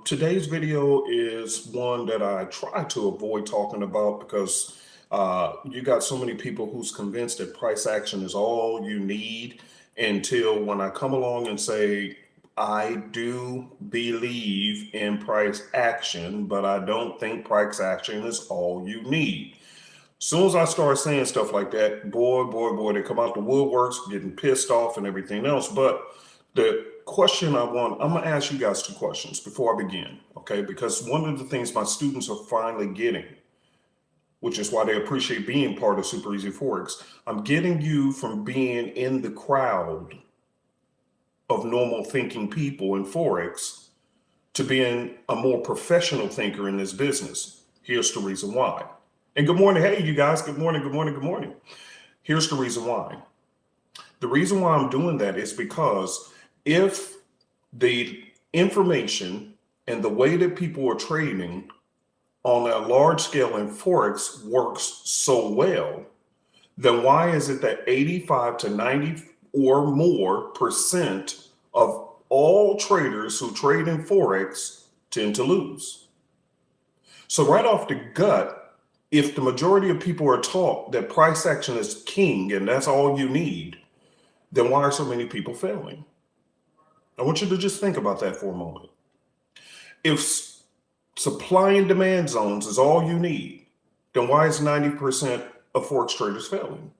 Today's video is one that I try to avoid talking about because you got so many people who's convinced that price action is all you need until when I come along and say, I do believe in price action, but I don't think price action is all you need. As soon as I start saying stuff like that, boy, they come out the woodworks, getting pissed off and everything else. But the question I'm going to ask you guys two questions before I begin, okay? Because one of the things my students are finally getting, which is why they appreciate being part of Super Easy Forex, I'm getting you from being in the crowd of normal thinking people in Forex to being a more professional thinker in this business. Here's the reason why. And good morning. Hey, you guys. Good morning. Good morning. Good morning. Here's the reason why. The reason why I'm doing that is because if the information and the way that people are trading on a large scale in Forex works so well, then why is it that 85 to 90 or more percent of all traders who trade in Forex tend to lose? So right off the gut, if the majority of people are taught that price action is king and that's all you need, then why are so many people failing? I want you to just think about that for a moment. If supply and demand zones is all you need, then why is 90% of Forex traders failing?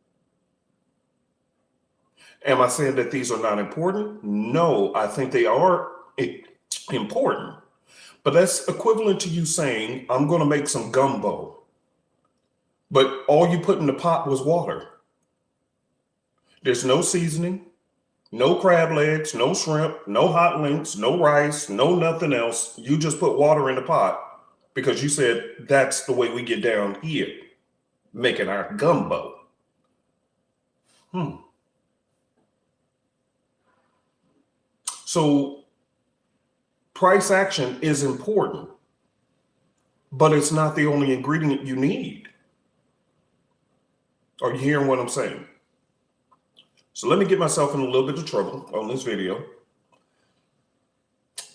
Am I saying that these are not important? No, I think they are important. But that's equivalent to you saying, I'm going to make some gumbo, but all you put in the pot was water. There's no seasoning, no crab legs, no shrimp, no hot links, no rice, no nothing else. You just put water in the pot because you said that's the way we get down here, making our gumbo. So price action is important, but it's not the only ingredient you need. Are you hearing what I'm saying? So let me get myself in a little bit of trouble on this video.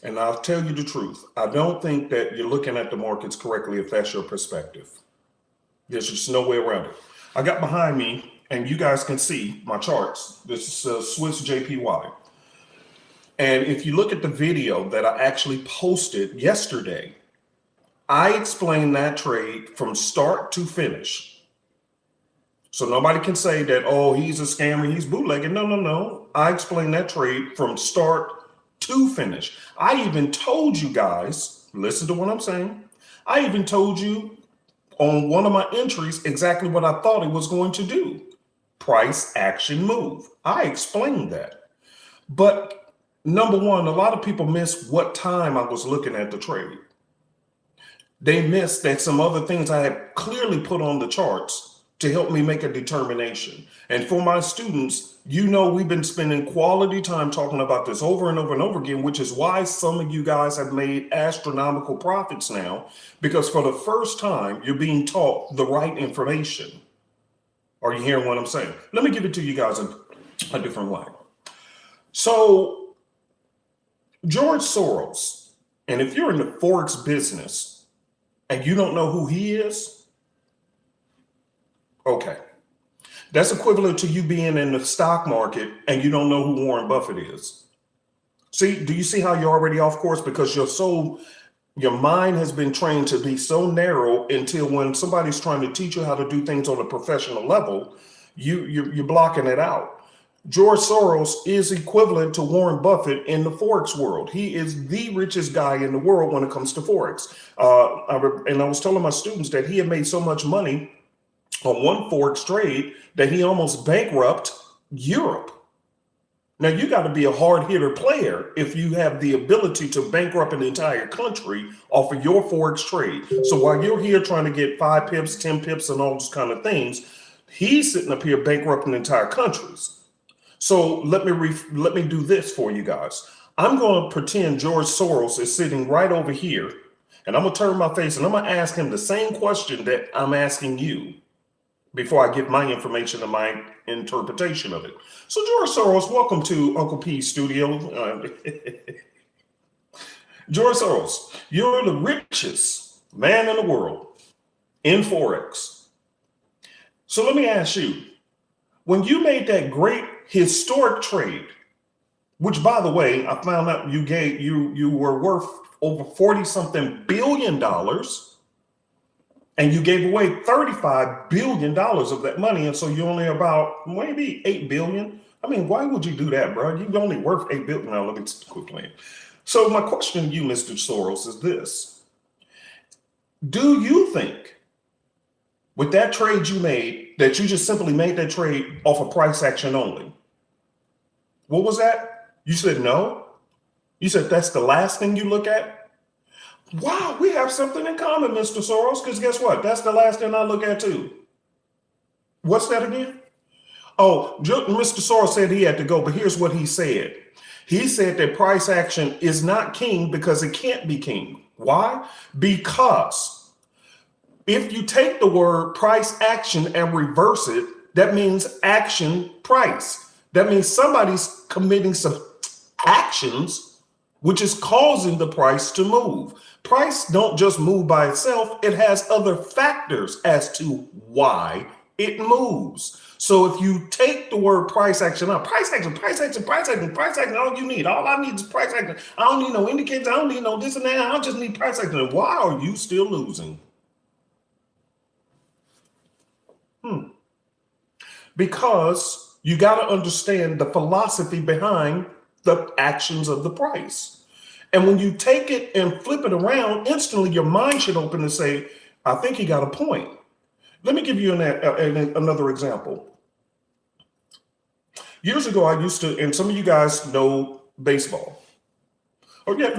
And I'll tell you the truth. I don't think that you're looking at the markets correctly if that's your perspective. There's just no way around it. I got behind me, and you guys can see my charts. This is Swiss JPY. And if you look at the video that I actually posted yesterday, I explained that trade from start to finish. So nobody can say that, oh, he's a scammer, he's bootlegging. No. I explained that trade from start to finish. I even told you guys, listen to what I'm saying. I even told you on one of my entries exactly what I thought it was going to do. Price action move. I explained that. But number one, a lot of people miss what time I was looking at the trade. They missed that some other things I had clearly put on the charts to help me make a determination. And for my students, you know, we've been spending quality time talking about this over and over and over again, which is why some of you guys have made astronomical profits now, because for the first time, you're being taught the right information. Are you hearing what I'm saying? Let me give it to you guys a different way. So George Soros, and if you're in the Forex business and you don't know who he is, okay, that's equivalent to you being in the stock market and you don't know who Warren Buffett is. See, do you see how you're already off course? Because your mind has been trained to be so narrow until when somebody's trying to teach you how to do things on a professional level, you're blocking it out. George Soros is equivalent to Warren Buffett in the Forex world. He is the richest guy in the world when it comes to Forex. And I was telling my students that he had made so much money on one Forex trade that he almost bankrupt Europe. Now, you got to be a hard hitter player if you have the ability to bankrupt an entire country off of your Forex trade. So while you're here trying to get 5 pips, 10 pips, and all those kind of things, he's sitting up here bankrupting entire countries. So let me do this for you guys. I'm going to pretend George Soros is sitting right over here, and I'm going to turn my face and I'm going to ask him the same question that I'm asking you before I give my information and my interpretation of it. So George Soros, welcome to Uncle P's studio. George Soros, you're the richest man in the world in Forex. So let me ask you, when you made that great historic trade, which by the way, I found out you were worth over 40 something billion dollars, and you gave away $35 billion of that money. And so you're only about maybe 8 billion. I mean, why would you do that, bro? You're only worth 8 billion. Now, let me quit playing. So my question to you, Mr. Soros, is this. Do you think with that trade you made, that you just simply made that trade off of price action only? What was that? You said no? You said that's the last thing you look at? Wow, we have something in common, Mr. Soros, because guess what? That's the last thing I look at too. What's that again? Oh, Mr. Soros said he had to go, but here's what he said. He said that price action is not king because it can't be king. Why? Because if you take the word price action and reverse it, that means action price. That means somebody's committing some actions, which is causing the price to move. Price don't just move by itself. It has other factors as to why it moves. So if you take the word price action out, price action, all you need. All I need is price action. I don't need no indicators. I don't need no this and that. I just need price action. Why are you still losing? Because you got to understand the philosophy behind the actions of the price. And when you take it and flip it around, instantly your mind should open and say, I think he got a point. Let me give you another example. Years ago, I used to, and some of you guys know baseball. Oh yeah,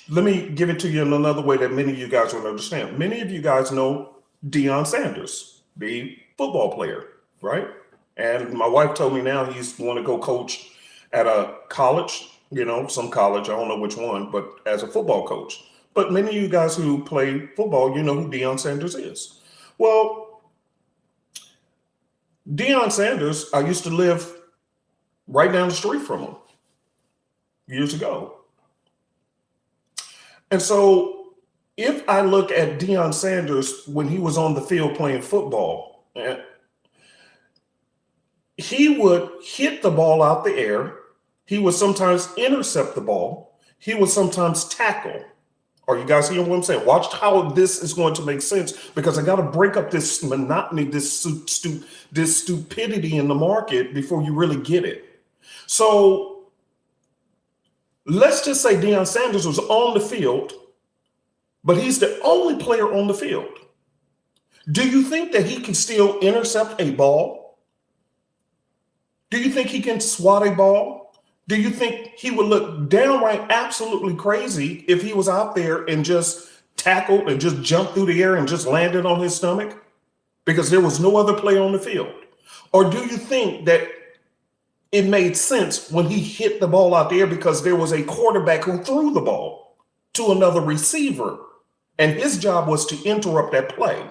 let me give it to you in another way that many of you guys will understand. Many of you guys know Deion Sanders, the football player, right? And my wife told me now he's want to go coach at a college, some college, I don't know which one, but as a football coach. But many of you guys who play football, you know who Deion Sanders is. Well, Deion Sanders, I used to live right down the street from him years ago. And so if I look at Deion Sanders when he was on the field playing football, he would hit the ball out the air. He would sometimes intercept the ball. He would sometimes tackle. Are you guys hearing what I'm saying? Watch how this is going to make sense, because I got to break up this monotony, this stupidity in the market before you really get it. So let's just say Deion Sanders was on the field, but he's the only player on the field. Do you think that he can still intercept a ball? Do you think he can swat a ball? Do you think he would look downright absolutely crazy if he was out there and just tackled and just jumped through the air and just landed on his stomach because there was no other player on the field? Or do you think that it made sense when he hit the ball out there because there was a quarterback who threw the ball to another receiver and his job was to interrupt that play?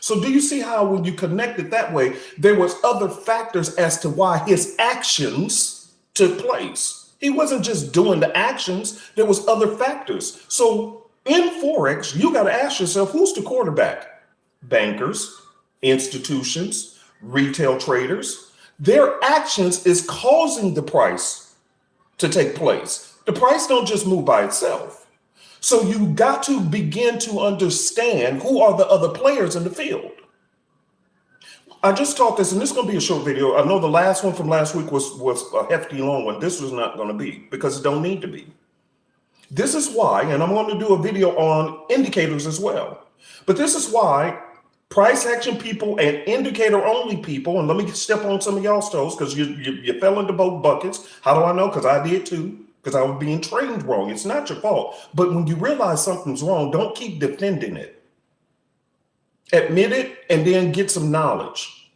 So do you see how when you connect it that way, there was other factors as to why his actions took place? He wasn't just doing the actions. There was other factors. So in Forex, you got to ask yourself, who's the quarterback? Bankers, institutions, retail traders. Their actions is causing the price to take place. The price don't just move by itself. So you got to begin to understand who are the other players in the field. I just taught this, and this is going to be a short video. I know the last one from last week was a hefty long one. This was not going to be, because it don't need to be. This is why, and I'm going to do a video on indicators as well. But this is why price action people and indicator only people, and let me step on some of y'all's toes because you fell into both buckets. How do I know? Because I did too. Because I was being trained wrong. It's not your fault. But when you realize something's wrong, don't keep defending it. Admit it and then get some knowledge.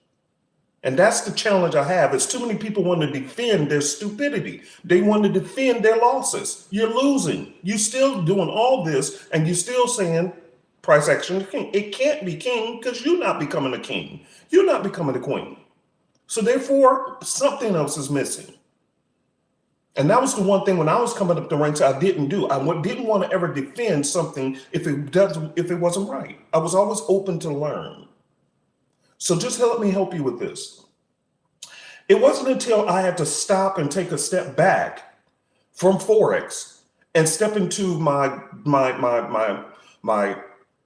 And that's the challenge I have. Is too many people want to defend their stupidity. They want to defend their losses. You're losing. You're still doing all this and you're still saying price action is king. It can't be king because you're not becoming a king. You're not becoming a queen. So therefore, something else is missing. And that was the one thing when I was coming up the ranks I didn't do. I didn't want to ever defend something if it wasn't right. I was always open to learn. So just help me help you with this. It wasn't until I had to stop and take a step back from Forex and step into my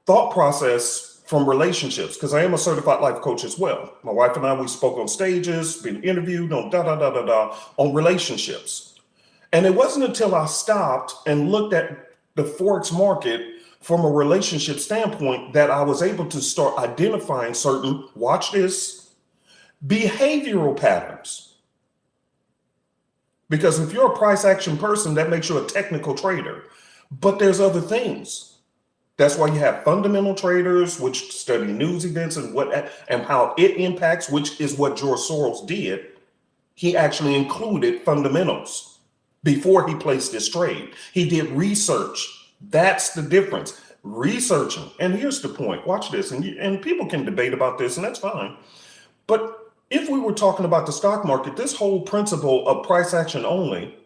thought process from relationships, because I am a certified life coach as well. My wife and I, we spoke on stages, been interviewed on on relationships. And it wasn't until I stopped and looked at the Forex market from a relationship standpoint that I was able to start identifying certain, watch this, behavioral patterns. Because if you're a price action person, that makes you a technical trader. But there's other things. That's why you have fundamental traders, which study news events and how it impacts, which is what George Soros did. He actually included fundamentals before he placed his trade. He did research. That's the difference. Researching. And here's the point. Watch this. And people can debate about this, and that's fine. But if we were talking about the stock market, this whole principle of price action only,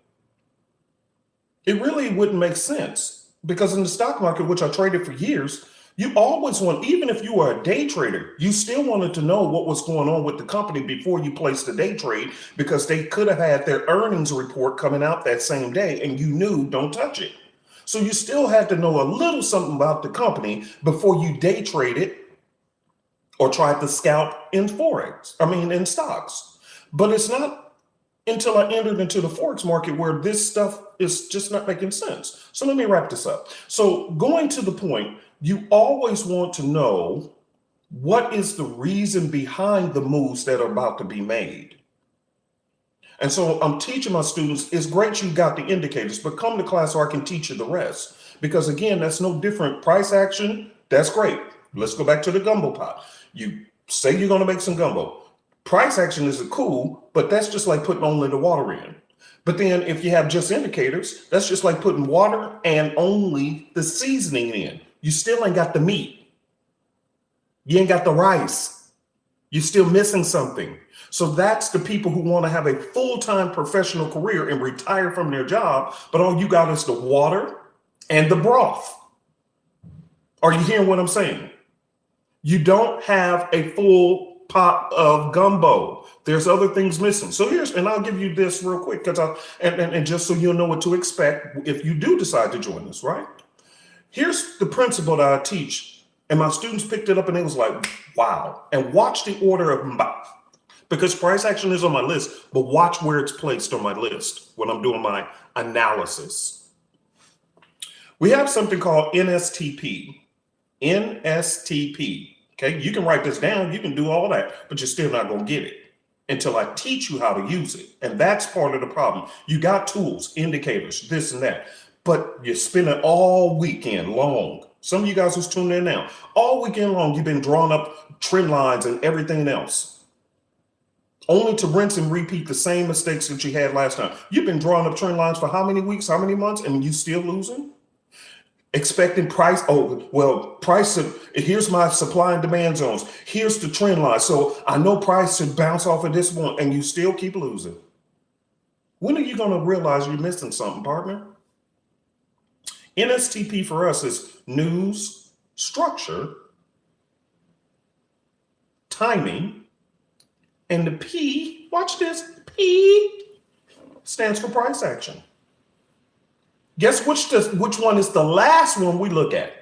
it really wouldn't make sense. Because in the stock market, which I traded for years, you always want, even if you were a day trader, you still wanted to know what was going on with the company before you placed the day trade, because they could have had their earnings report coming out that same day and you knew don't touch it. So you still had to know a little something about the company before you day traded or tried to scalp in in stocks. But it's not until I entered into the Forex market where this stuff is just not making sense. So let me wrap this up. So going to the point, you always want to know what is the reason behind the moves that are about to be made. And so I'm teaching my students, it's great you got the indicators, but come to class so I can teach you the rest. Because again, that's no different. Price action, that's great. Let's go back to the gumbo pot. You say you're going to make some gumbo. Price action is cool, but that's just like putting only the water in. But then if you have just indicators, that's just like putting water and only the seasoning in. You still ain't got the meat. You ain't got the rice. You're still missing something. So that's the people who want to have a full-time professional career and retire from their job, but all you got is the water and the broth. Are you hearing what I'm saying? You don't have a full pot of gumbo. There's other things missing. So and I'll give you this real quick, because and just so you'll know what to expect if you do decide to join us, right? Here's the principle that I teach, and my students picked it up and it was like, wow. And watch the order of, because price action is on my list, but watch where it's placed on my list when I'm doing my analysis. We have something called NSTP. NSTP. Okay, you can write this down, you can do all that, but you're still not going to get it until I teach you how to use it. And that's part of the problem. You got tools, indicators, this and that, but you're spending all weekend long. Some of you guys who's tuned in now, all weekend long, you've been drawing up trend lines and everything else, only to rinse and repeat the same mistakes that you had last time. You've been drawing up trend lines for how many weeks, how many months, and you still losing? Expecting price, here's my supply and demand zones. Here's the trend line. So I know price should bounce off of this one, and you still keep losing. When are you going to realize you're missing something, partner? NSTP for us is news, structure, timing, and the P, watch this, P stands for price action. Guess which one is the last one we look at?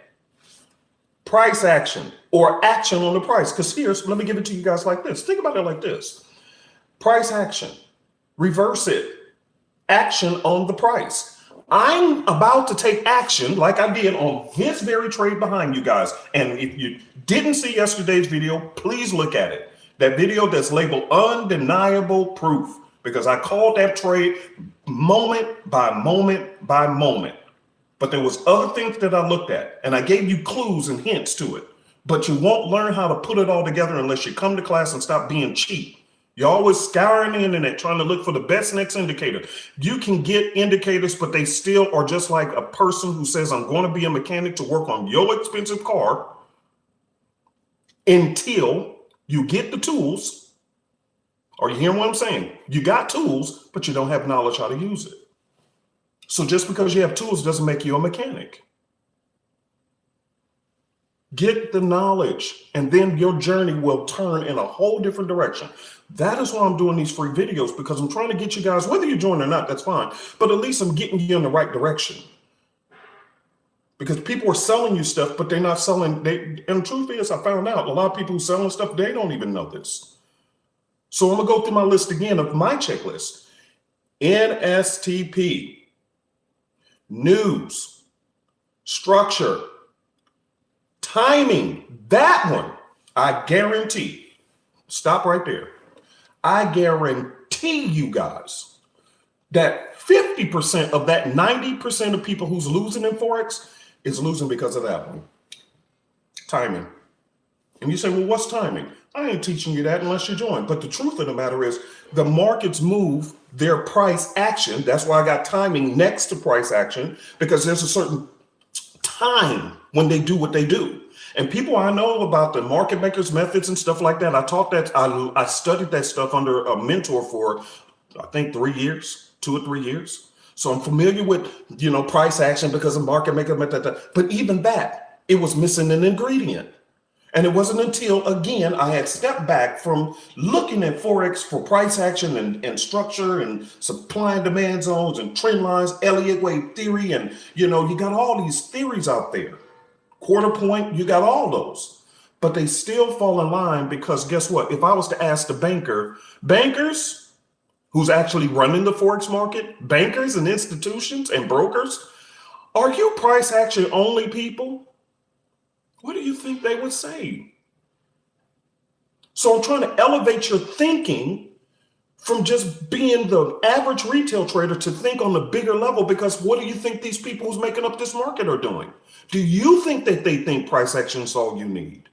Price action, or action on the price. Because let me give it to you guys like this. Think about it like this. Price action, reverse it, action on the price. I'm about to take action like I did on this very trade behind you guys. And if you didn't see yesterday's video, please look at it. That video that's labeled undeniable proof, because I called that trade moment by moment by moment. But there was other things that I looked at, and I gave you clues and hints to it. But you won't learn how to put it all together unless you come to class and stop being cheap. You're always scouring the internet trying to look for the best next indicator. You can get indicators, but they still are just like a person who says, I'm going to be a mechanic to work on your expensive car until you get the tools. Are you hearing what I'm saying? You got tools, but you don't have knowledge how to use it. So just because you have tools doesn't make you a mechanic. Get the knowledge, and then your journey will turn in a whole different direction. That is why I'm doing these free videos, because I'm trying to get you guys, whether you join or not, that's fine. But at least I'm getting you in the right direction. Because people are selling you stuff, but they're not selling. And the truth is, I found out a lot of people who selling stuff, they don't even know this. So I'm going to go through my list again of my checklist. NSTP, news, structure, timing. That one, I guarantee. Stop right there. I guarantee you guys that 50% of that 90% of people who's losing in Forex is losing because of that one. Timing. And you say, well, what's timing? I ain't teaching you that unless you join. But the truth of the matter is the markets move their price action. That's why I got timing next to price action, because there's a certain time when they do what they do. And people I know about the market makers methods and stuff like that, I studied that stuff under a mentor for, I think, 3 years, 2 or 3 years. So I'm familiar with, price action because of market maker method. But even that, it was missing an ingredient. And it wasn't until, again, I had stepped back from looking at Forex for price action and structure and supply and demand zones and trend lines, Elliott wave theory. And, you got all these theories out there. Quarter point, you got all those. But they still fall in line because guess what? If I was to ask the bankers who's actually running the Forex market, bankers and institutions and brokers, are you price action only people? What do you think they would say? So I'm trying to elevate your thinking from just being the average retail trader to think on the bigger level, because what do you think these people who's making up this market are doing? Do you think that they think price action is all you need?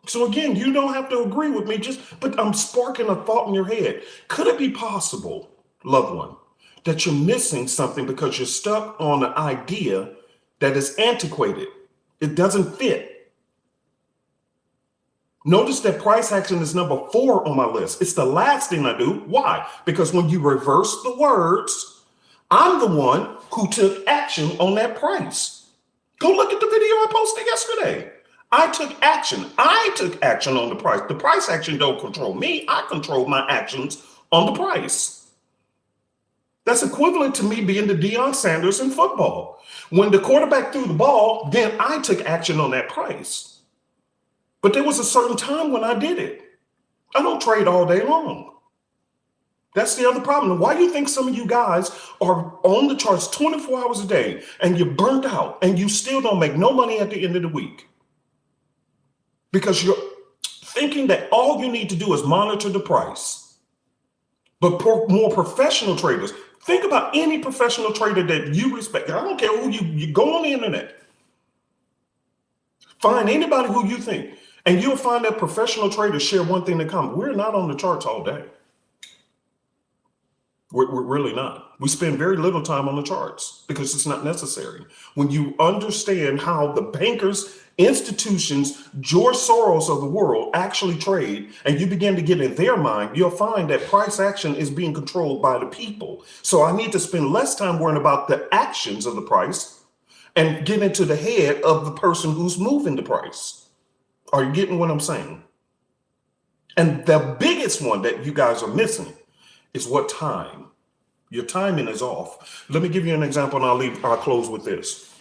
So again, you don't have to agree with me, but I'm sparking a thought in your head. Could it be possible, loved one, that you're missing something because you're stuck on an idea that is antiquated? It doesn't fit. Notice that price action is number 4 on my list. It's the last thing I do. Why? Because when you reverse the words, I'm the one who took action on that price. Go look at the video I posted yesterday. I took action. I took action on the price. The price action don't control me. I control my actions on the price. That's equivalent to me being the Deion Sanders in football. When the quarterback threw the ball, then I took action on that price. But there was a certain time when I did it. I don't trade all day long. That's the other problem. Why do you think some of you guys are on the charts 24 hours a day and you're burnt out and you still don't make no money at the end of the week? Because you're thinking that all you need to do is monitor the price. But more professional traders, think about any professional trader that you respect. I don't care who you go on the internet. Find anybody who you think, and you'll find that professional traders share one thing in common. We're not on the charts all day. We're really not. We spend very little time on the charts because it's not necessary. When you understand how the bankers, institutions, George Soros of the world actually trade, and you begin to get in their mind, you'll find that price action is being controlled by the people. So I need to spend less time worrying about the actions of the price and get into the head of the person who's moving the price. Are you getting what I'm saying? And the biggest one that you guys are missing is what time. Your timing is off. Let me give you an example and I'll close with this.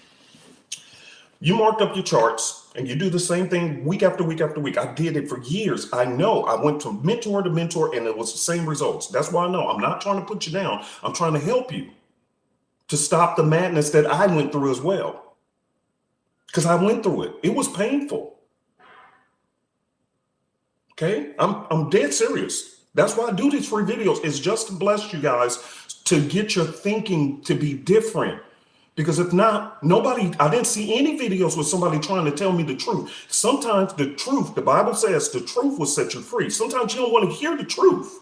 You marked up your charts and you do the same thing week after week after week. I did it for years. I know I went from mentor to mentor and it was the same results. That's why I know I'm not trying to put you down. I'm trying to help you to stop the madness that I went through as well. Because I went through it. It was painful. Okay, I'm dead serious. That's why I do these free videos. It's just to bless you guys, to get your thinking to be different. Because if not, I didn't see any videos with somebody trying to tell me the truth. Sometimes the truth, the Bible says the truth will set you free. Sometimes you don't want to hear the truth,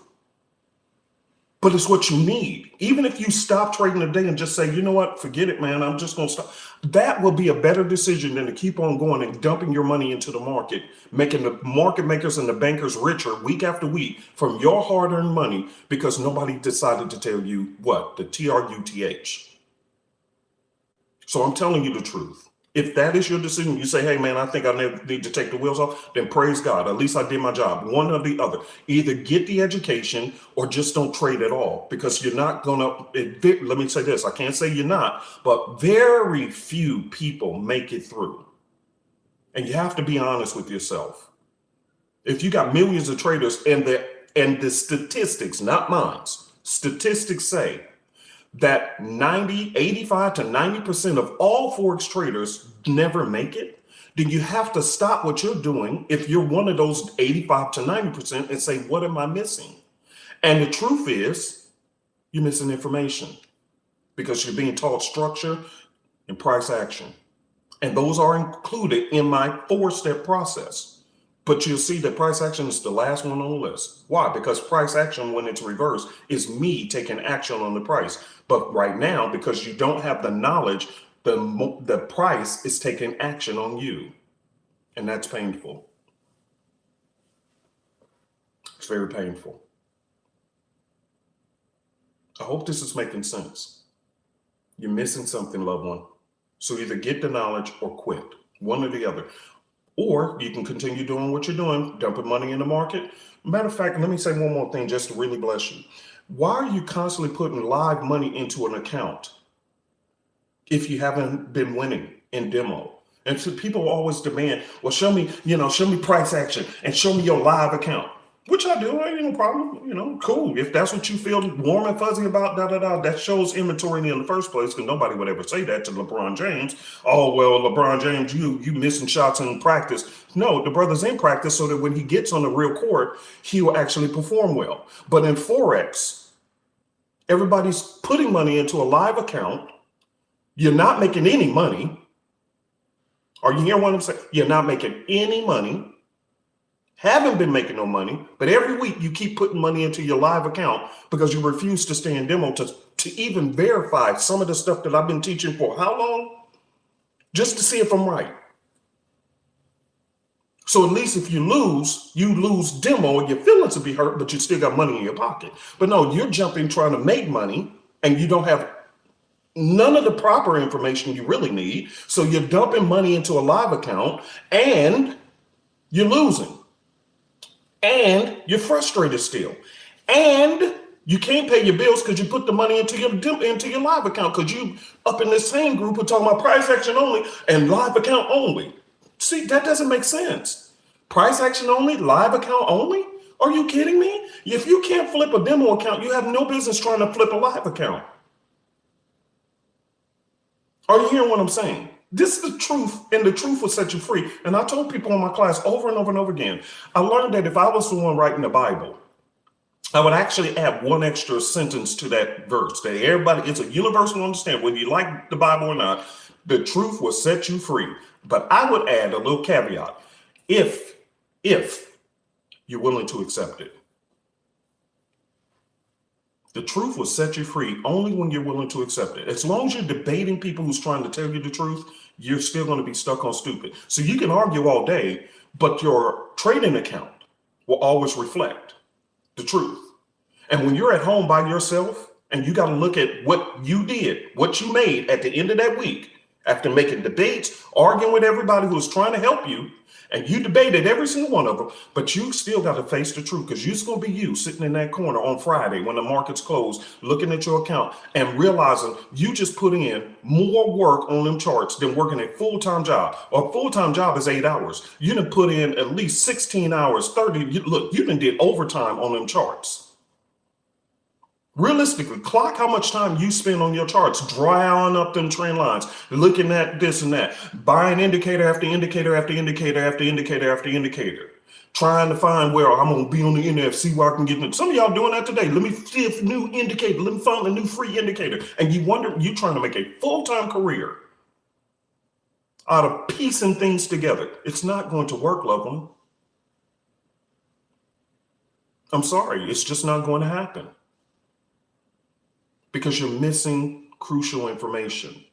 but it's what you need. Even if you stop trading today and just say, you know what, forget it, man, I'm just going to stop. That will be a better decision than to keep on going and dumping your money into the market, making the market makers and the bankers richer week after week from your hard-earned money because nobody decided to tell you what, the TRUTH. So I'm telling you the truth. If that is your decision, you say, hey, man, I think I need to take the wheels off, then praise God. At least I did my job. One or the other. Either get the education or just don't trade at all, because you're not going to, let me say this, I can't say you're not, but very few people make it through. And you have to be honest with yourself. If you got millions of traders and the statistics, not mine, statistics say that 85 to 90% of all Forex traders never make it, then you have to stop what you're doing if you're one of those 85 to 90% and say, what am I missing? And the truth is, you're missing information because you're being taught structure and price action. And those are included in my 4-step process. But you'll see that price action is the last one on the list. Why? Because price action, when it's reversed, is me taking action on the price. But right now, because you don't have the knowledge, the price is taking action on you. And that's painful. It's very painful. I hope this is making sense. You're missing something, loved one. So either get the knowledge or quit, one or the other. Or you can continue doing what you're doing, dumping money in the market. Matter of fact, let me say one more thing just to really bless you. Why are you constantly putting live money into an account if you haven't been winning in demo? And so people always demand, well, show me price action and show me your live account, which I do, ain't no problem, cool. If that's what you feel warm and fuzzy about, that shows immaturity in the first place, because nobody would ever say that to LeBron James. Oh, well, LeBron James, you missing shots in practice. No, the brother's in practice so that when he gets on the real court, he will actually perform well. But in Forex, everybody's putting money into a live account. You're not making any money. Are you hearing what I'm saying? You're not making any money. Haven't been making no money, but every week you keep putting money into your live account because you refuse to stay in demo to even verify some of the stuff that I've been teaching for how long? Just to see if I'm right. So at least if you lose demo and your feelings will be hurt, but you still got money in your pocket. But no, you're jumping trying to make money and you don't have none of the proper information you really need. So you're dumping money into a live account and you're losing. And you're frustrated still. And you can't pay your bills because you put the money into your live account, because you up in this same group who talking about price action only and live account only. See, that doesn't make sense. Price action only, live account only? Are you kidding me? If you can't flip a demo account, you have no business trying to flip a live account. Are you hearing what I'm saying? This is the truth, and the truth will set you free. And I told people in my class over and over and over again, I learned that if I was the one writing the Bible, I would actually add one extra sentence to that verse that everybody, it's a universal understanding, whether you like the Bible or not, the truth will set you free. But I would add a little caveat, if you're willing to accept it. The truth will set you free only when you're willing to accept it. As long as you're debating people who's trying to tell you the truth, you're still going to be stuck on stupid. So you can argue all day, but your trading account will always reflect the truth. And when you're at home by yourself and you got to look at what you did, what you made at the end of that week, after making debates, arguing with everybody who's trying to help you, and you debated every single one of them, but you still got to face the truth, because you're going to be you sitting in that corner on Friday when the market's closed, looking at your account and realizing you just put in more work on them charts than working a full-time job. A full-time job is 8 hours. You done put in at least 16 hours, 30. Look, you done did overtime on them charts. Realistically, clock how much time you spend on your charts, drawing up them trend lines, looking at this and that, buying indicator after indicator after indicator after indicator after indicator, trying to find where I'm going to be on the internet, see where I can get it. Some of y'all doing that today. Let me see a new indicator. Let me find a new free indicator. And you wonder, you trying to make a full-time career out of piecing things together. It's not going to work, loved one. I'm sorry. It's just not going to happen. Because you're missing crucial information.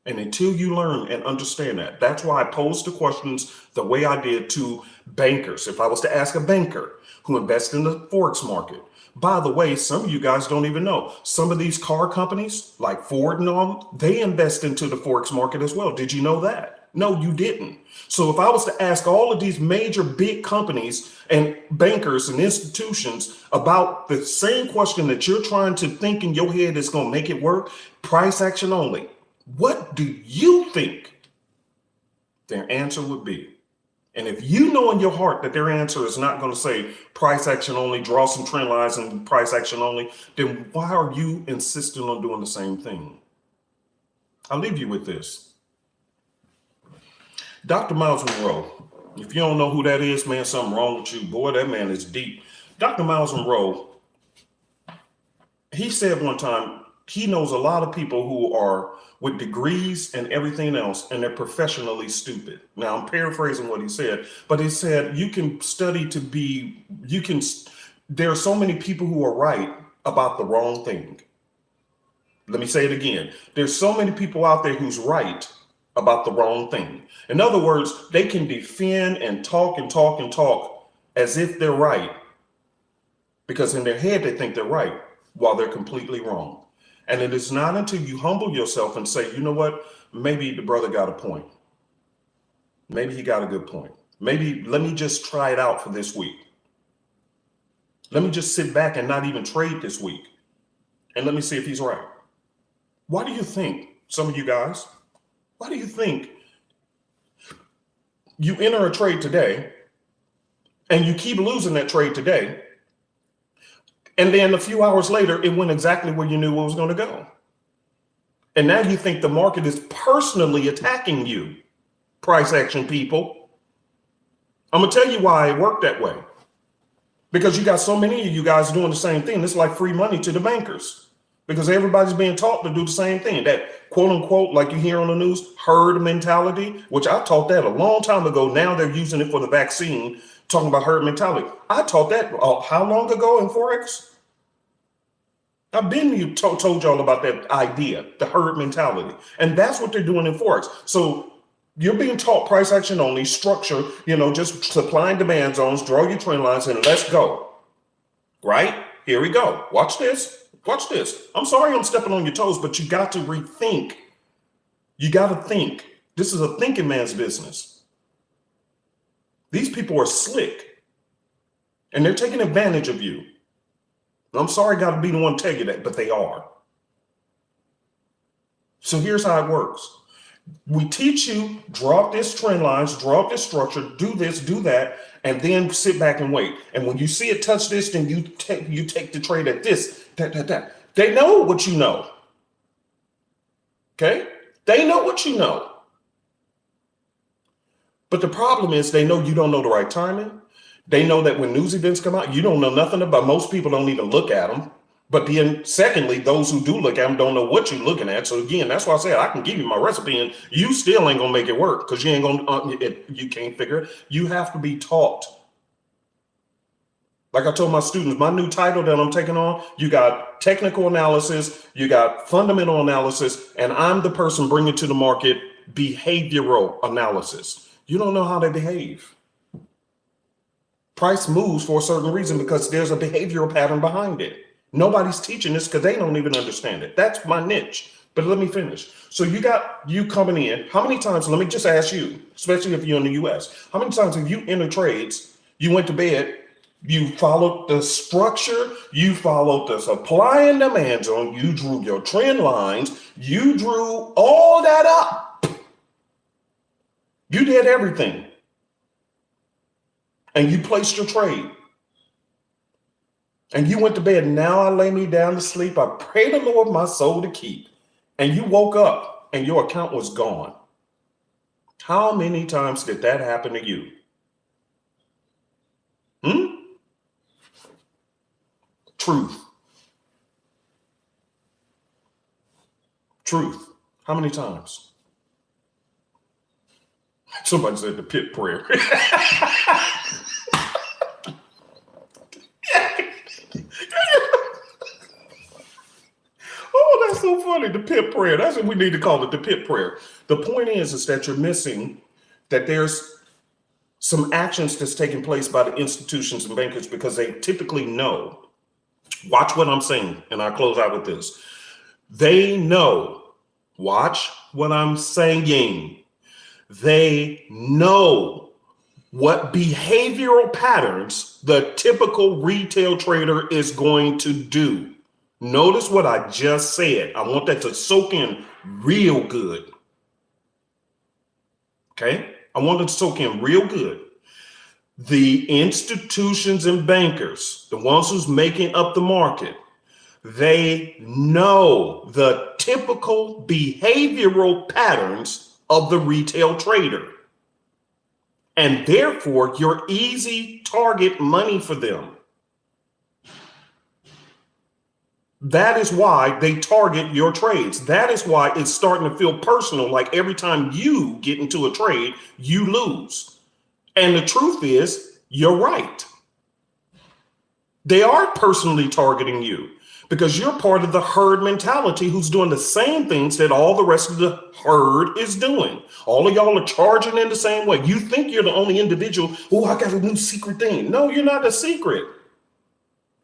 And until you learn and understand that, that's why I posed the questions the way I did to bankers. If I was to ask a banker who invests in the Forex market, By the way, some of you guys don't even know. Some of these car companies like Ford and all, they invest into the Forex market as well. Did you know that? No, you didn't. So if I was to ask all of these major big companies and bankers and institutions about the same question that you're trying to think in your head is going to make it work, price action only, what do you think their answer would be? And if you know in your heart that their answer is not going to say price action only, draw some trend lines and price action only, then why are you insisting on doing the same thing? I'll leave you with this. Dr. Miles Monroe, if you don't know who that is, man, something wrong with you. Boy, that man is deep. Dr. Miles Monroe, he said one time, he knows a lot of people who are with degrees and everything else, and they're professionally stupid. Now, I'm paraphrasing what he said, but he said, you can study to be, there are so many people who are right about the wrong thing. Let me say it again. There's so many people out there who's right about the wrong thing. In other words, they can defend and talk and talk and talk as if they're right, because in their head, they think they're right while they're completely wrong. And it is not until you humble yourself and say, you know what, maybe the brother got a point. Maybe he got a good point. Maybe let me just try it out for this week. Let me just sit back and not even trade this week. And let me see if he's right. Why do you think, some of you guys, why do you think you enter a trade today and you keep losing that trade today? And then a few hours later, it went exactly where you knew it was going to go. And now you think the market is personally attacking you, price action people. I'm going to tell you why it worked that way. Because you got so many of you guys doing the same thing. It's like free money to the bankers. Because everybody's being taught to do the same thing. That quote unquote, like you hear on the news, herd mentality, which I taught that a long time ago. Now they're using it for the vaccine, talking about herd mentality. I taught that how long ago in Forex? I've been told y'all about that idea, the herd mentality. And that's what they're doing in Forex. So you're being taught price action only, structure, just supply and demand zones, draw your trend lines, and let's go. Right? Here we go. Watch this. Watch this. I'm sorry I'm stepping on your toes, but you got to rethink. You got to think. This is a thinking man's business. These people are slick, and they're taking advantage of you. I'm sorry I got to be the one to tell you that, but they are. So here's how it works. We teach you, draw up this trend lines, draw up this structure, do this, do that, and then sit back and wait. And when you see it touch this, then you take the trade at this, that. They know what you know. Okay? They know what you know. But the problem is they know you don't know the right timing. They know that when news events come out, you don't know nothing about. Most people don't even look at them. But then secondly, those who do look at them don't know what you're looking at. So again, that's why I said I can give you my recipe and you still ain't gonna make it work because you ain't gonna, you can't figure it. You have to be taught. Like I told my students, my new title that I'm taking on, you got technical analysis, you got fundamental analysis, and I'm the person bringing to the market behavioral analysis. You don't know how they behave. Price moves for a certain reason because there's a behavioral pattern behind it. Nobody's teaching this because they don't even understand it. That's my niche. But let me finish. So you got you coming in. How many times, let me just ask you, especially if you're in the US, how many times have you entered trades, you went to bed, you followed the structure, you followed the supply and demand zone, you drew your trend lines, you drew all that up. You did everything. And you placed your trade. And you went to bed. Now I lay me down to sleep. I pray the Lord my soul to keep. And you woke up and your account was gone. How many times did that happen to you? Truth. Truth. How many times? Somebody said the pit prayer. Oh, that's so funny. The pit prayer. That's what we need to call it, the pit prayer. The point is that you're missing that there's some actions that's taking place by the institutions and bankers because they typically know Watch what I'm saying, and I'll close out with this. They know, watch what I'm saying. They know what behavioral patterns the typical retail trader is going to do. Notice what I just said. I want that to soak in real good. Okay? I want it to soak in real good. The institutions and bankers, the ones who's making up the market, they know the typical behavioral patterns of the retail trader. And therefore, you're easy target money for them. That is why they target your trades. That is why it's starting to feel personal. Like every time you get into a trade, you lose. And the truth is, you're right. They are personally targeting you because you're part of the herd mentality who's doing the same things that all the rest of the herd is doing. All of y'all are charging in the same way. You think you're the only individual. Oh, I got a new secret thing. No, you're not a secret.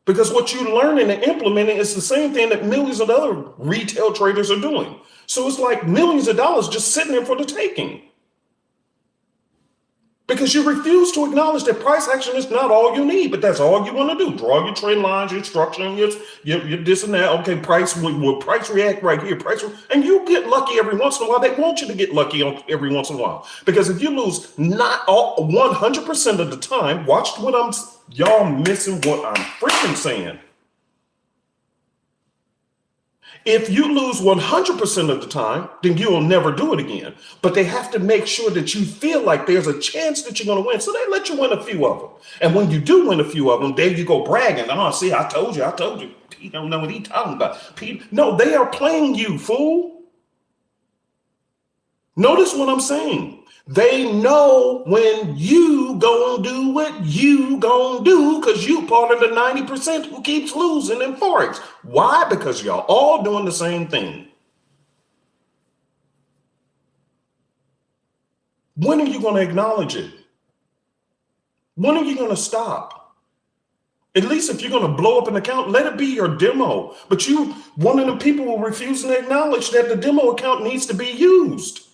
Because what you're learning and implementing is the same thing that millions of other retail traders are doing. So it's like millions of dollars just sitting there for the taking. Because you refuse to acknowledge that price action is not all you need, but that's all you want to do. Draw your trend lines, your structure, and your this and that. Okay, price will price react right here, and you get lucky every once in a while. They want you to get lucky every once in a while. Because if you lose not all 100% of the time, watch what y'all missing what I'm freaking saying. If you lose 100% of the time, then you'll never do it again. But they have to make sure that you feel like there's a chance that you're going to win. So they let you win a few of them. And when you do win a few of them, there you go bragging. Oh, see, I told you. Pete don't know what he's talking about. Pete, no, they are playing you, fool. Notice what I'm saying. They know when you gonna do what you gonna do because you part of the 90% who keeps losing in Forex. Why? Because y'all all doing the same thing. When are you gonna acknowledge it? When are you gonna stop? At least if you're gonna blow up an account, let it be your demo. But you, one of the people who refusing to acknowledge that the demo account needs to be used.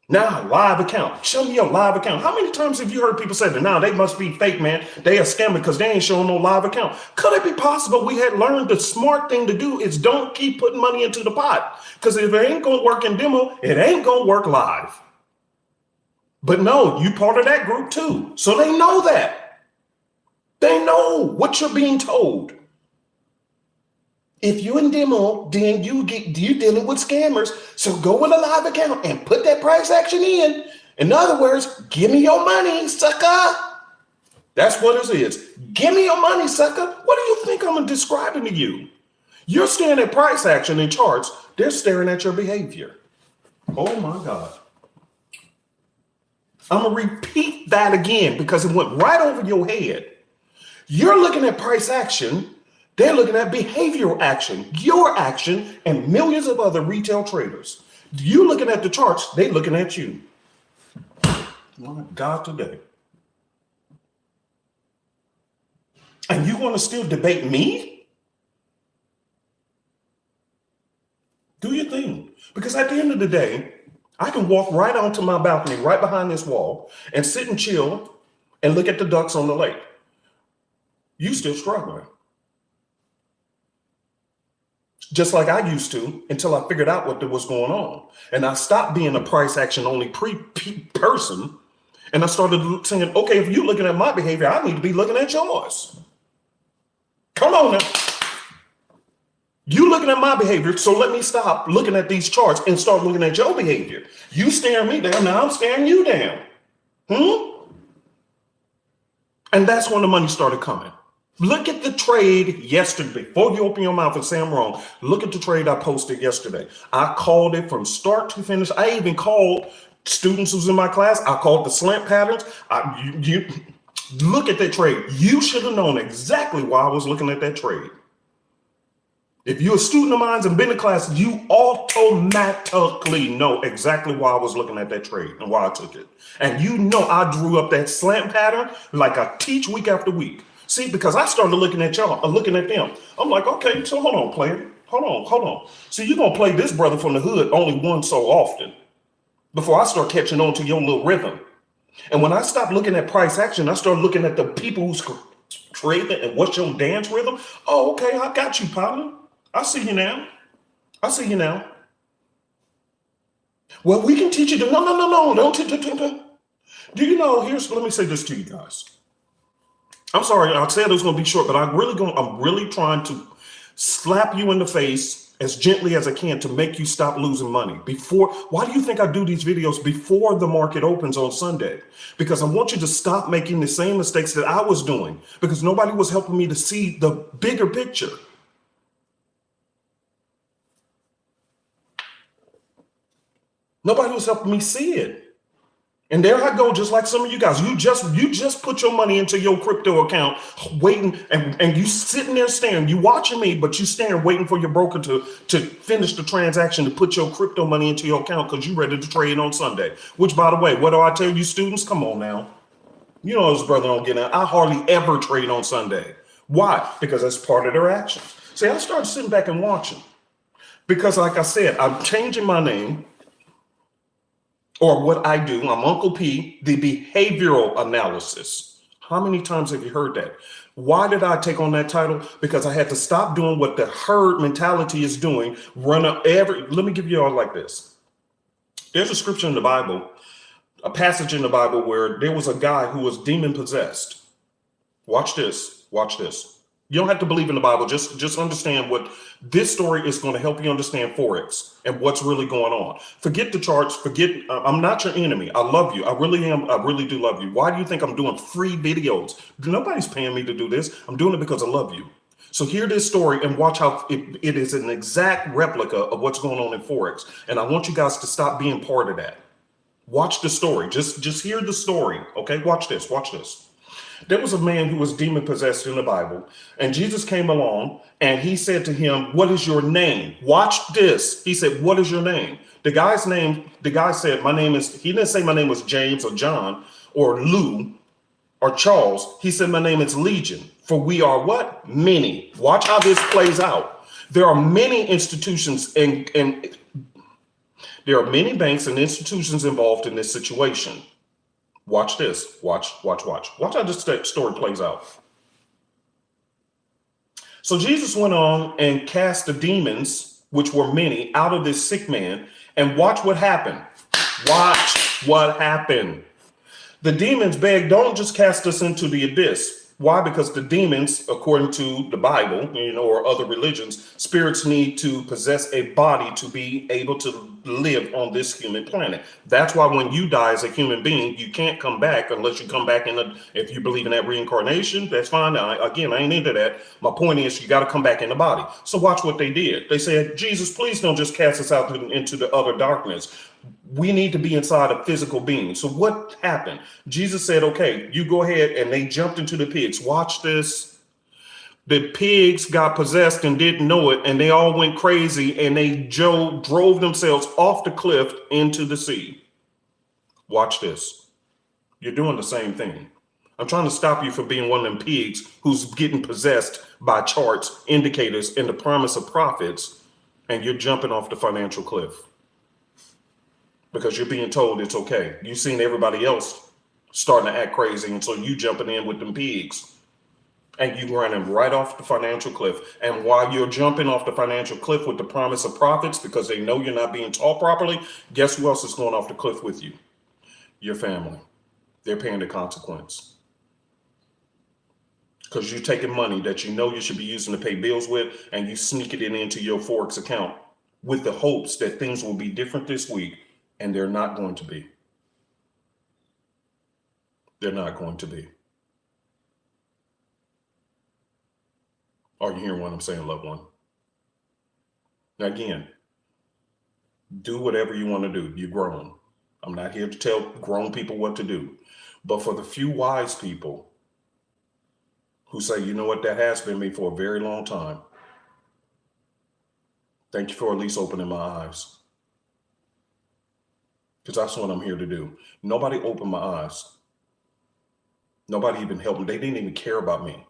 Now, live account. Show me your live account. How many times have you heard people say that now they must be fake, man? They are scamming because they ain't showing no live account. Could it be possible we had learned the smart thing to do is don't keep putting money into the pot? Because if it ain't going to work in demo, it ain't going to work live. But no, you part of that group too. So they know that. They know what you're being told. If you in demo, then you dealing with scammers. So go with a live account and put that price action in. In other words, give me your money, sucker. That's what it is. Give me your money, sucker. What do you think I'm describing to you? You're staring at price action in charts. They're staring at your behavior. Oh my God. I'm going to repeat that again because it went right over your head. You're looking at price action. They're looking at behavioral action, your action, and millions of other retail traders. You looking at the charts, they looking at you. My God, today. And you want to still debate me? Do your thing. Because at the end of the day, I can walk right onto my balcony, right behind this wall, and sit and chill and look at the ducks on the lake. You still struggling. Just like I used to until I figured out what was going on. And I stopped being a price action only person. And I started saying, okay, if you're looking at my behavior, I need to be looking at yours. Come on now. You looking at my behavior, so let me stop looking at these charts and start looking at your behavior. You staring me down, now I'm staring you down. And that's when the money started coming. Look at the trade yesterday. Before you open your mouth and say I'm wrong, look at the trade I posted yesterday. I called it from start to finish. I even called students who's in my class. I called the slant patterns. You look at that trade. You should have known exactly why I was looking at that trade. If you're a student of mine and been in class, you automatically know exactly why I was looking at that trade and why I took it. And you know I drew up that slant pattern like I teach week after week. See, because I started looking at y'all, looking at them. I'm like, okay, so hold on, player. Hold on. See, you're going to play this brother from the hood only once so often before I start catching on to your little rhythm. And when I stopped looking at price action, I started looking at the people who's trading and what's your dance rhythm. Oh, okay, I got you, partner. I see you now. I see you now. Well, we can teach you to, no, don't. Do you know, let me say this to you guys. I'm sorry, I said it was gonna be short, but I'm really trying to slap you in the face as gently as I can to make you stop losing money. Why do you think I do these videos before the market opens on Sunday? Because I want you to stop making the same mistakes that I was doing, because nobody was helping me to see the bigger picture. Nobody was helping me see it. And there I go, just like some of you guys. You just put your money into your crypto account, waiting, and you sitting there staring. You watching me, but you staring, waiting for your broker to finish the transaction to put your crypto money into your account because you ready to trade on Sunday. Which, by the way, what do I tell you, students? Come on now. You know this brother don't get out. I hardly ever trade on Sunday. Why? Because that's part of their actions. See, I started sitting back and watching because, like I said, I'm changing my name. Or what I do, I'm Uncle P, the behavioral analysis. How many times have you heard that? Why did I take on that title? Because I had to stop doing what the herd mentality is doing. Let me give you all like this. There's a scripture in the Bible, a passage in the Bible where there was a guy who was demon possessed. Watch this, watch this. You don't have to believe in the Bible. Just understand what this story is going to help you understand Forex and what's really going on. Forget the charts. I'm not your enemy. I love you. I really am. I really do love you. Why do you think I'm doing free videos? Nobody's paying me to do this. I'm doing it because I love you. So hear this story and watch how it is an exact replica of what's going on in Forex. And I want you guys to stop being part of that. Watch the story. Just hear the story. Okay, watch this. Watch this. There was a man who was demon possessed in the Bible, and Jesus came along and he said to him, "What is your name?" Watch this. He said, "What is your name?" The guy said, "My name is," he didn't say my name was James or John or Lou or Charles. He said, "My name is Legion, for we are" what? Many. Watch how this plays out. There are many institutions and there are many banks and institutions involved in this situation. Watch this. Watch how this story plays out. So Jesus went on and cast the demons, which were many, out of this sick man. And watch what happened. Watch what happened. The demons begged, "Don't just cast us into the abyss." Why? Because the demons, according to the Bible, or other religions, spirits need to possess a body to be able to live on this human planet. That's why when you die as a human being, you can't come back unless you come back if you believe in that reincarnation, that's fine. I ain't into that. My point is you got to come back in the body. So watch what they did. They said, "Jesus, please don't just cast us out into the other darkness. We need to be inside a physical being." So what happened? Jesus said, "Okay, you go ahead," and they jumped into the pigs. Watch this. The pigs got possessed and didn't know it, and they all went crazy, and they drove themselves off the cliff into the sea. Watch this. You're doing the same thing. I'm trying to stop you from being one of them pigs who's getting possessed by charts, indicators, and the promise of profits, and you're jumping off the financial cliff because you're being told it's okay. You've seen everybody else starting to act crazy, and so you jumping in with them pigs. And you running right off the financial cliff. And while you're jumping off the financial cliff with the promise of profits because they know you're not being taught properly, guess who else is going off the cliff with you? Your family. They're paying the consequence. Because you're taking money that you know you should be using to pay bills with, and you sneak it into your Forex account with the hopes that things will be different this week, and they're not going to be. They're not going to be. Are you hearing what I'm saying, loved one? Now, again, do whatever you want to do. You're grown. I'm not here to tell grown people what to do. But for the few wise people who say, "You know what, that has been me for a very long time," thank you for at least opening my eyes. Because that's what I'm here to do. Nobody opened my eyes. Nobody even helped me. They didn't even care about me.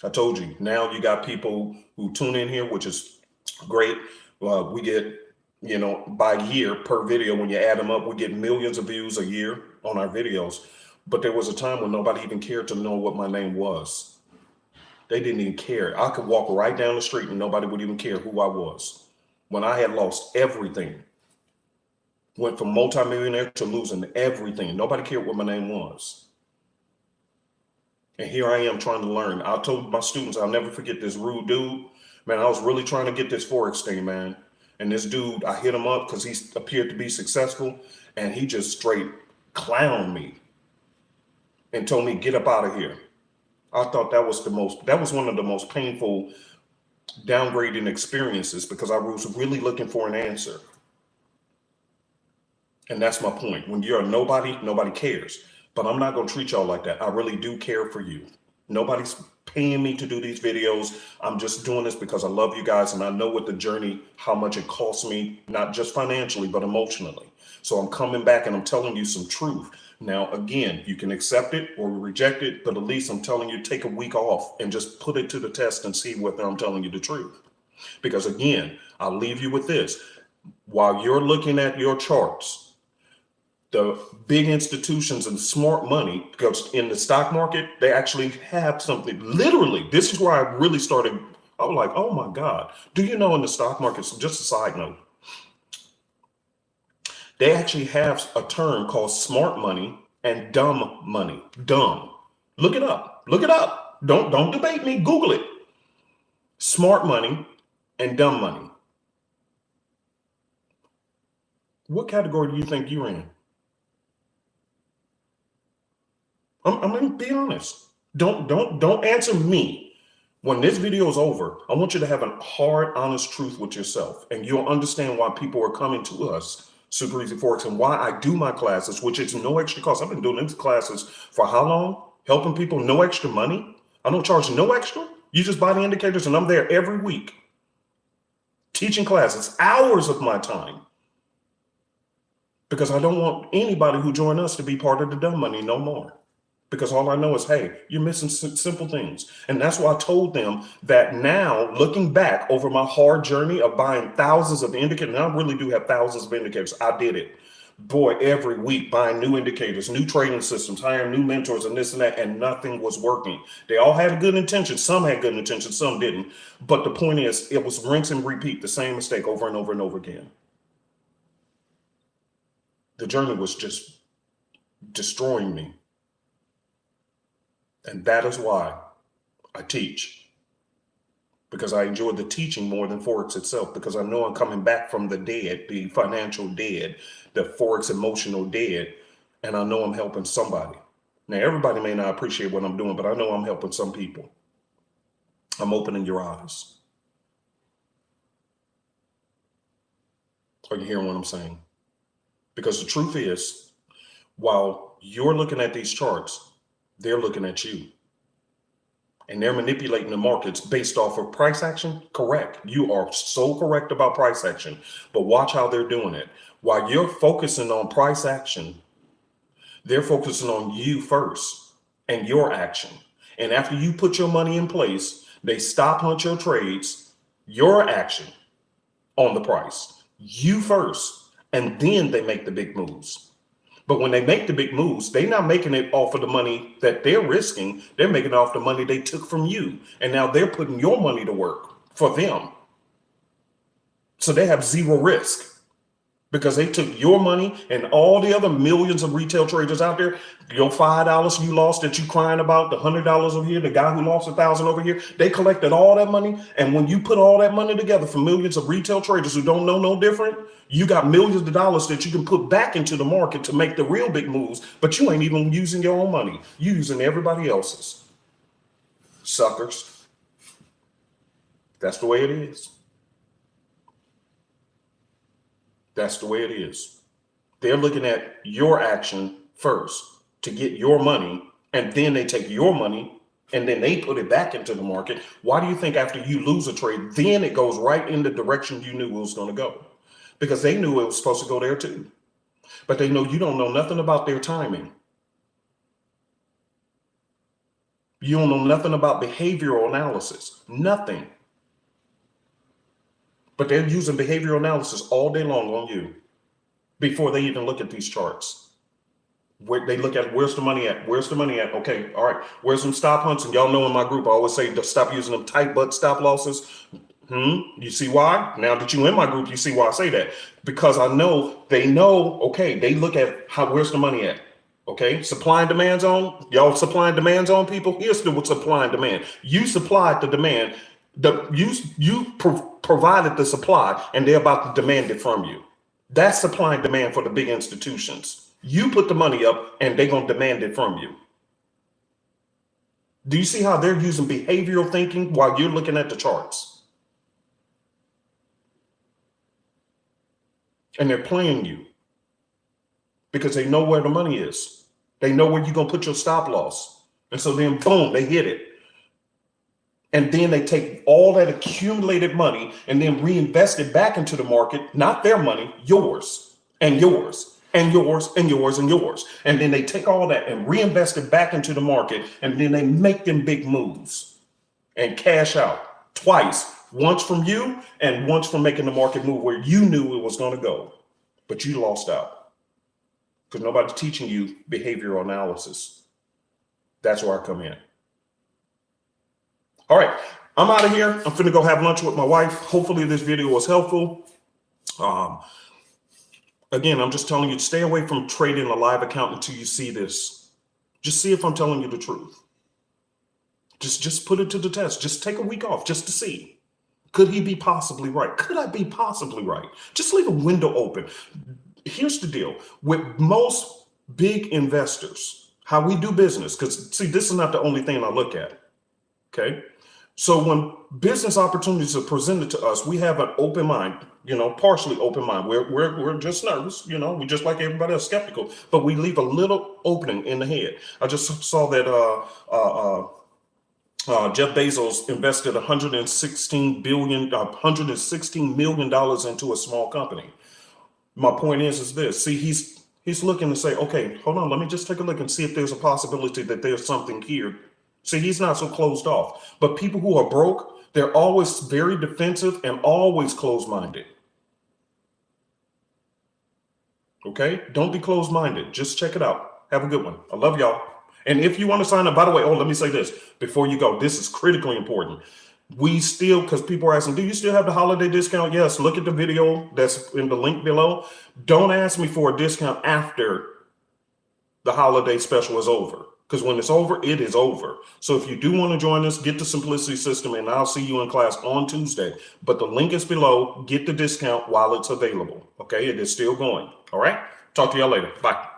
I told you, now you got people who tune in here, which is great. We get, by year per video, when you add them up, we get millions of views a year on our videos. But there was a time when nobody even cared to know what my name was. They didn't even care. I could walk right down the street and nobody would even care who I was. When I had lost everything, went from multimillionaire to losing everything. Nobody cared what my name was. And here I am trying to learn. I told my students, I'll never forget this rude dude. Man, I was really trying to get this Forex thing, man. And this dude, I hit him up because he appeared to be successful. And he just straight clowned me and told me, get up out of here. I thought that was one of the most painful downgrading experiences, because I was really looking for an answer. And that's my point. When you're a nobody, nobody cares. But I'm not going to treat y'all like that. I really do care for you. Nobody's paying me to do these videos. I'm just doing this because I love you guys. And I know what the journey, how much it costs me, not just financially, but emotionally. So I'm coming back and I'm telling you some truth. Now, again, you can accept it or reject it, but at least I'm telling you, take a week off and just put it to the test and see whether I'm telling you the truth. Because again, I'll leave you with this. While you're looking at your charts, the big institutions and smart money, because in the stock market, they actually have something. Literally, this is where I really started. I was like, oh my God. Do you know in the stock market, so just a side note, they actually have a term called smart money and dumb money. Dumb. Look it up. Look it up. Don't debate me. Google it. Smart money and dumb money. What category do you think you're in? I'm gonna be honest. Don't answer me. When this video is over, I want you to have a hard, honest truth with yourself, and you'll understand why people are coming to us, Super Easy Forex, and why I do my classes, which is no extra cost. I've been doing these classes for how long? Helping people, no extra money. I don't charge no extra. You just buy the indicators, and I'm there every week teaching classes, hours of my time, because I don't want anybody who join us to be part of the dumb money no more. Because all I know is, hey, you're missing simple things. And that's why I told them that now, looking back over my hard journey of buying thousands of indicators, and I really do have thousands of indicators. I did it. Boy, every week buying new indicators, new trading systems, hiring new mentors and this and that, and nothing was working. They all had a good intention. Some had good intentions, some didn't. But the point is, it was rinse and repeat, the same mistake over and over and over again. The journey was just destroying me. And that is why I teach, because I enjoy the teaching more than Forex itself, because I know I'm coming back from the dead, the financial dead, the Forex emotional dead, and I know I'm helping somebody. Now, everybody may not appreciate what I'm doing, but I know I'm helping some people. I'm opening your eyes. Are you hearing what I'm saying? Because the truth is, while you're looking at these charts, they're looking at you, and they're manipulating the markets based off of price action. Correct. You are so correct about price action, but watch how they're doing it. While you're focusing on price action, they're focusing on you first and your action. And after you put your money in place, they stop hunt your trades, your action on the price, you first, and then they make the big moves. But when they make the big moves, they're not making it off of the money that they're risking. They're making it off the money they took from you. And now they're putting your money to work for them. So they have zero risk, because they took your money and all the other millions of retail traders out there. Your $5 you lost that you crying about, the $100 over here, the guy who lost 1,000 over here, they collected all that money. And when you put all that money together for millions of retail traders who don't know no different, you got millions of dollars that you can put back into the market to make the real big moves, but you ain't even using your own money. You're using everybody else's. Suckers. That's the way it is. That's the way it is. They're looking at your action first to get your money, and then they take your money and then they put it back into the market. Why do you think after you lose a trade, then it goes right in the direction you knew it was going to go? Because they knew it was supposed to go there too. But they know you don't know nothing about their timing. You don't know nothing about behavioral analysis, nothing. But they're using behavioral analysis all day long on you before they even look at these charts. Where they look at where's the money at? Where's the money at? Okay, all right. Where's some stop hunts? And y'all know in my group, I always say to stop using them tight butt stop losses. You see why? Now that you in my group, you see why I say that. Because I know, they know, okay, they look at where's the money at? Okay, supply and demand zone. Y'all supply and demand zone people. Here's the supply and demand. You supplied the demand. Provided the supply, and they're about to demand it from you. That's supply and demand for the big institutions. You put the money up, and they're gonna demand it from you. Do you see how they're using behavioral thinking while you're looking at the charts? And they're playing you because they know where the money is. They know where you're gonna put your stop loss. And so then boom, they hit it. And then they take all that accumulated money and then reinvest it back into the market, not their money, yours and yours and yours and yours and yours. And then they take all that and reinvest it back into the market. And then they make them big moves and cash out twice, once from you and once from making the market move where you knew it was going to go, but you lost out because nobody's teaching you behavioral analysis. That's where I come in. All right, I'm out of here. I'm finna go have lunch with my wife. Hopefully this video was helpful. Again, I'm just telling you to stay away from trading a live account until you see this. Just see if I'm telling you the truth. Just put it to the test. Just take a week off just to see. Could he be possibly right? Could I be possibly right? Just leave a window open. Here's the deal. With most big investors, how we do business, because see, this is not the only thing I look at, okay? So when business opportunities are presented to us, we have an open mind, partially open mind. We're just nervous, we just like everybody else, skeptical, but we leave a little opening in the head. I just saw that Jeff Bezos invested $116 million into a small company. My point is this. See, he's looking to say, okay, hold on, let me just take a look and see if there's a possibility that there's something here. See, he's not so closed off. But people who are broke, they're always very defensive and always closed-minded. Okay? Don't be closed-minded. Just check it out. Have a good one. I love y'all. And if you want to sign up, by the way, let me say this before you go. This is critically important. We still, because people are asking, do you still have the holiday discount? Yes. Look at the video that's in the link below. Don't ask me for a discount after the holiday special is over. Because when it's over, it is over. So if you do want to join us, get the Simplicity System, and I'll see you in class on Tuesday. But the link is below. Get the discount while it's available. Okay, it is still going. All right. Talk to y'all later. Bye.